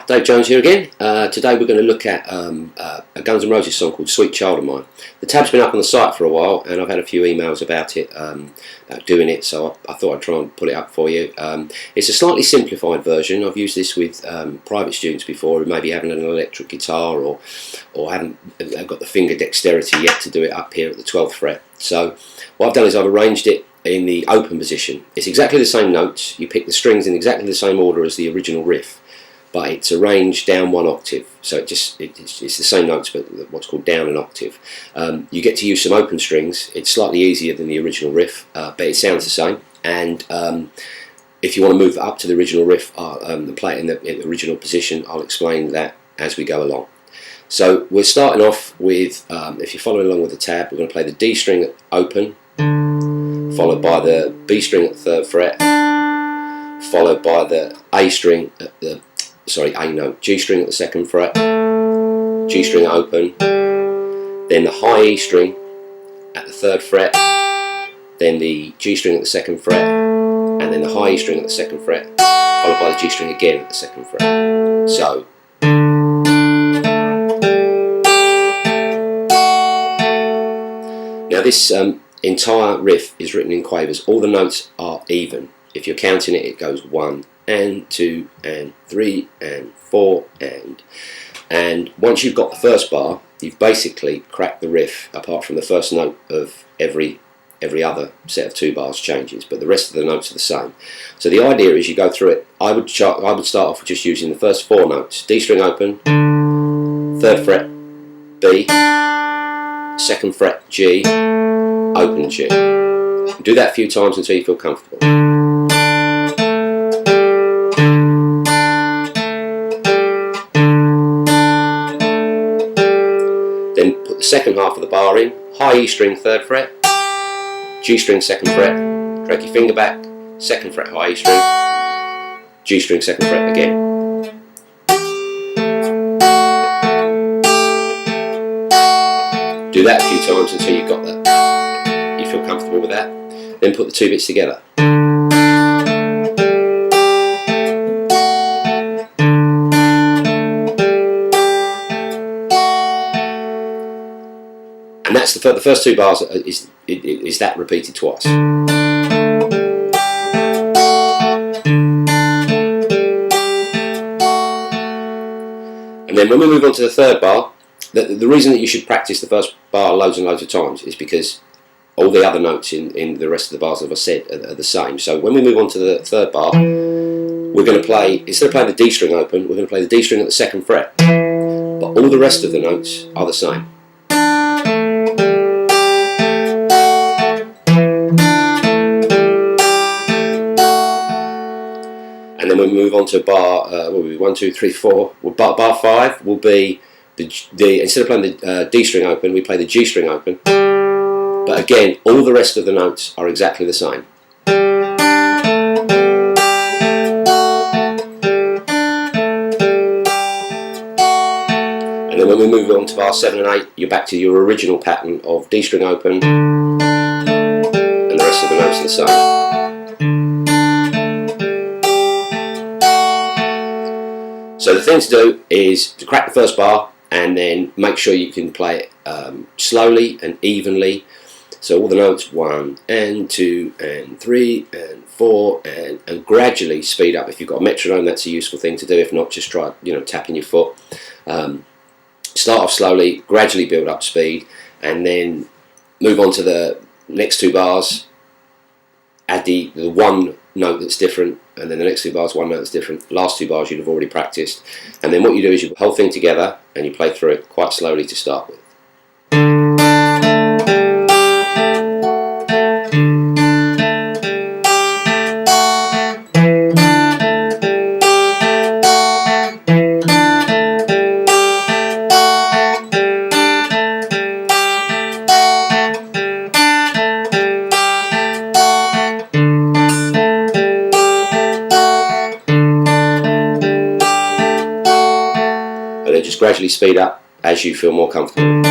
Dave Jones here again. Today we're going to look at a Guns N' Roses song called Sweet Child of Mine. The tab's been up on the site for a while and I've had a few emails about it, about doing it, so I thought I'd try and put it up for you. It's a slightly simplified version. I've used this with private students before who maybe haven't an electric guitar or haven't got the finger dexterity yet to do it up here at the 12th fret. So what I've done is I've arranged it in the open position. It's exactly the same notes. You pick the strings in exactly the same order as the original riff, but it's arranged down one octave, so it's the same notes but what's called down an octave. You get to use some open strings. It's slightly easier than the original riff, but it sounds the same. And if you want to move it up to the original riff and play it in the original position, I'll explain that as we go along. So we're starting off with, if you're following along with the tab, we're going to play the D string at open, followed by the B string at the 3rd fret, followed by the A string at the A note, G string at the 2nd fret, G string at open, then the high E string at the 3rd fret, then the G string at the 2nd fret, and then the high E string at the 2nd fret, followed by the G string again at the 2nd fret. So now this entire riff is written in quavers. All the notes are even. If you're counting it, it goes 1 and 2 and 3 and 4 and once you've got the first bar, you've basically cracked the riff, apart from the first note of every other set of 2 bars changes, but the rest of the notes are the same. So the idea is you go through it. I would start off with just using the first 4 notes: D string open, 3rd fret B, 2nd fret G, open G. Do that a few times until you feel comfortable. Then put the second half of the bar in: high E string 3rd fret, G string 2nd fret, drag your finger back, 2nd fret high E string, G string 2nd fret again. Do that a few times until you've got that. You feel comfortable with that. Then put the 2 bits together. And that's the first 2 bars is that repeated twice. And then when we move on to the 3rd bar, the reason that you should practice the first bar loads and loads of times is because all the other notes in the rest of the bars, as I said, are the same. So when we move on to the 3rd bar, we're going to play, instead of playing the D string open, we're going to play the D string at the 2nd fret. But all the rest of the notes are the same. And then when we move on to bar, 1, 2, 3, 4, bar 5 will be instead of playing the D string open, we play the G string open. But again, all the rest of the notes are exactly the same. And then when we move on to bar 7 and 8, you're back to your original pattern of D string open, and the rest of the notes are the same. So the thing to do is to crack the first bar and then make sure you can play it slowly and evenly. So all the notes, 1 and 2 and 3 and 4, and gradually speed up. If you've got a metronome, that's a useful thing to do. If not, just try tapping your foot. Start off slowly, gradually build up speed, and then move on to the next 2 bars. Add the 1 note that's different, and then the next 2 bars 1 note that's different. Last 2 bars you'd have already practiced, and then what you do is you put the whole thing together and you play through it quite slowly to start with. And then just gradually speed up as you feel more comfortable,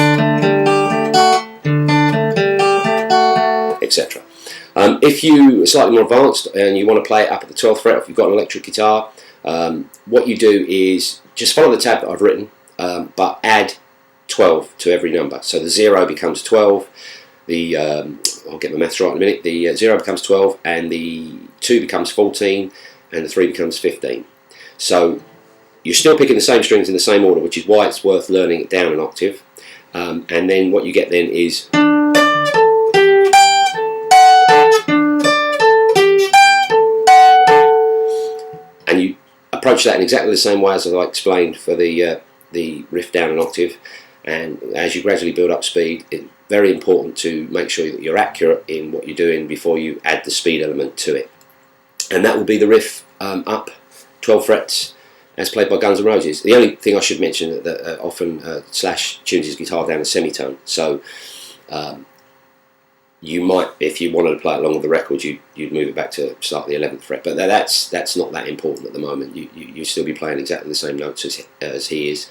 etc. If you are slightly more advanced and you want to play it up at the 12th fret, if you've got an electric guitar, What you do is just follow the tab that I've written, but add 12 to every number. So the 0 becomes 12, I'll get my maths right in a minute, the 0 becomes 12, and the 2 becomes 14, and the 3 becomes 15. So you're still picking the same strings in the same order, which is why it's worth learning it down an octave. And then what you get then is and you approach that in exactly the same way as I explained for the riff down an octave. And as you gradually build up speed, it's very important to make sure that you're accurate in what you're doing before you add the speed element to it. And that will be the riff up 12 frets as played by Guns N' Roses. The only thing I should mention that often Slash tunes his guitar down a semitone, so you might, if you wanted to play it along with the record, you'd move it back to start the 11th fret. But that's not that important at the moment. You still be playing exactly the same notes as he is.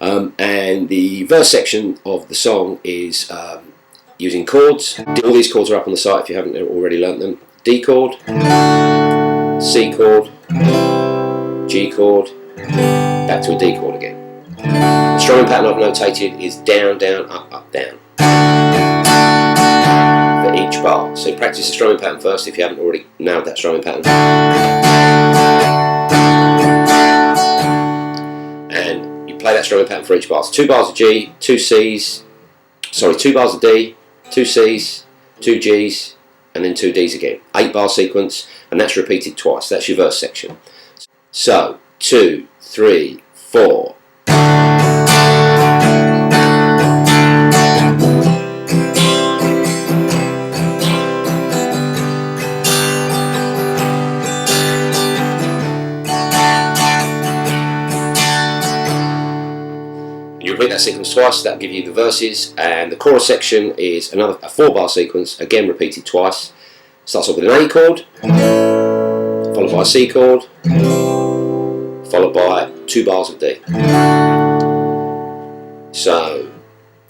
And the verse section of the song is using chords. All these chords are up on the site if you haven't already learnt them. D chord, C chord, G chord, back to a D chord again. The strumming pattern I've notated is down, down, up, up, down for each bar. So practice the strumming pattern first if you haven't already nailed that strumming pattern. And you play that strumming pattern for each bar. So 2 bars of G, 2 bars of D, 2 Cs, 2 Gs, and then 2 Ds again. 8 bar sequence, and that's repeated twice. That's your verse section. So 2, 3, 4. You repeat that sequence twice, that'll give you the verses, and the chorus section is a 4 bar sequence, again repeated twice. Starts off with an A chord, followed by a C chord, followed by 2 bars of D. So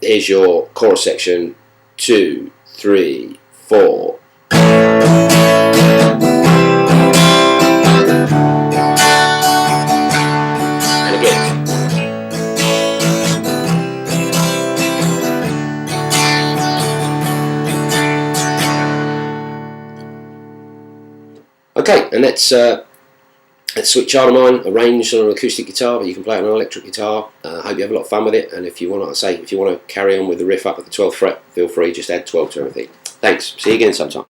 here's your chorus section, 2, 3, 4. And again. Okay, and that's Sweet Child of Mine, arranged on an acoustic guitar, but you can play it on an electric guitar. I hope you have a lot of fun with it, and if you want to carry on with the riff up at the 12th fret, feel free, just add 12 to everything. Thanks, see you again sometime.